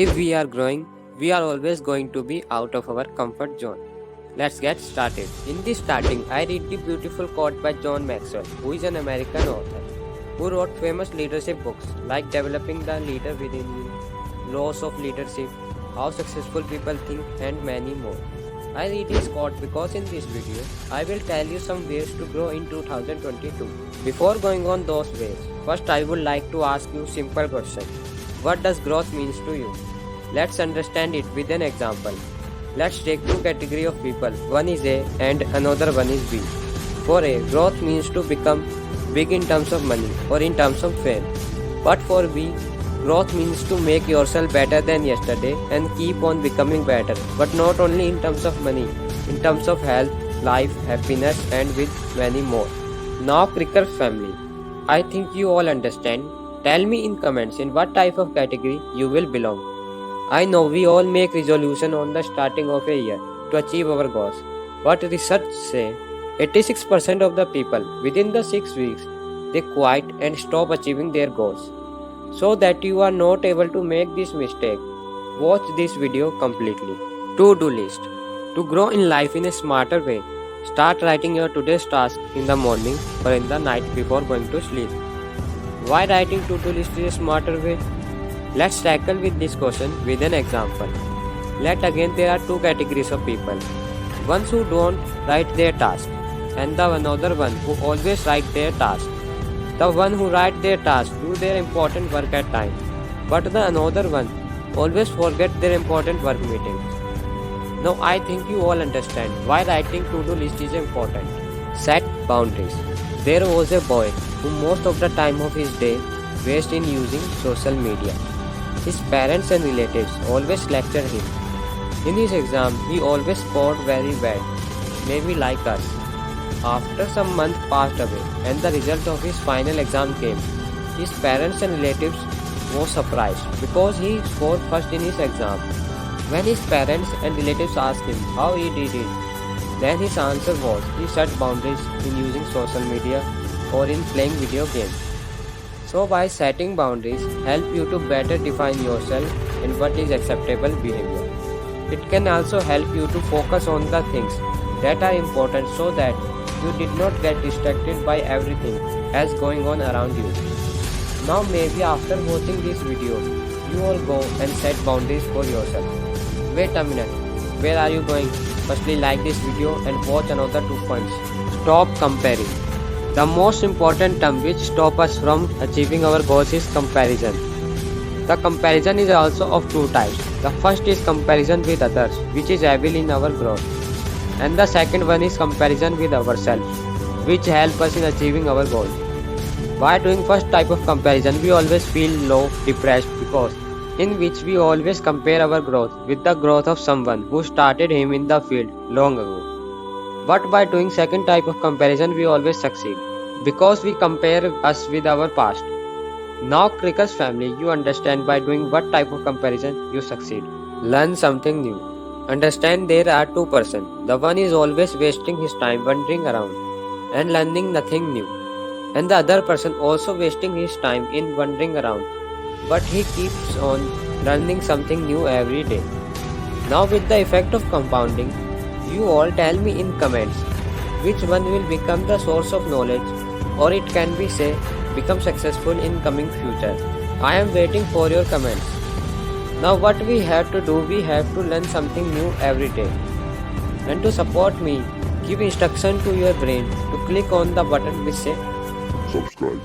If we are growing, we are always going to be out of our comfort zone. Let's get started. In the starting, I read the beautiful quote by John Maxwell, who is an American author, who wrote famous leadership books like Developing the Leader Within You, Laws of Leadership, How Successful People Think, and many more. I read this quote because in this video, I will tell you some ways to grow in 2022. Before going on those ways, first I would like to ask you simple question. What does growth means to you? Let's understand it with an example. Let's take two categories of people. One is A and another one is B. For A, growth means to become big in terms of money or in terms of fame. But for B, growth means to make yourself better than yesterday and keep on becoming better. But not only in terms of money, in terms of health, life, happiness, and with many more. Now, Cricket family, I think you all understand. Tell me in comments in what type of category you will belong. I know we all make resolution on the starting of a year to achieve our goals. But research say 86% of the people within the 6 weeks they quit and stop achieving their goals. So that you are not able to make this mistake, watch this video completely. To-do list. To grow in life in a smarter way, start writing your today's task in the morning or in the night before going to sleep. Why writing to-do list is a smarter way? Let's tackle with this question with an example. Let again there are two categories of people. Ones who don't write their task and the another one who always write their task. The one who write their task do their important work at time, but the another one always forget their important work meetings. Now I think you all understand why writing to-do list is important. Set boundaries. There was a boy who most of the time of his day wasted in using social media. His parents and relatives always lectured him. In his exam, he always scored very bad, maybe like us. After some months passed away and the result of his final exam came, his parents and relatives were surprised because he scored first in his exam. When his parents and relatives asked him how he did it, then his answer was he set boundaries in using social media or in playing video games. So by setting boundaries, help you to better define yourself and what is acceptable behavior. It can also help you to focus on the things that are important so that you did not get distracted by everything else going on around you. Now maybe after watching this video, you all go and set boundaries for yourself. Wait a minute, where are you going? Firstly like this video and watch another 2 points. Stop comparing. The most important term which stop us from achieving our goals is comparison. The comparison is also of two types. The first is comparison with others, which is heavy in our growth. And the second one is comparison with ourselves, which help us in achieving our goals. By doing first type of comparison, we always feel low, depressed because in which we always compare our growth with the growth of someone who started him in the field long ago. But by doing second type of comparison, we always succeed because we compare us with our past. Now Cricket's family, you understand by doing what type of comparison you succeed. Learn something new. Understand there are two persons. The one is always wasting his time wandering around and learning nothing new. And the other person also wasting his time in wandering around. But he keeps on learning something new every day. Now with the effect of compounding, you all tell me in comments which one will become the source of knowledge, or it can be say become successful in coming future. I am waiting for your comments. Now what we have to do, we have to learn something new every day. And to support me, give instruction to your brain to click on the button which say subscribe.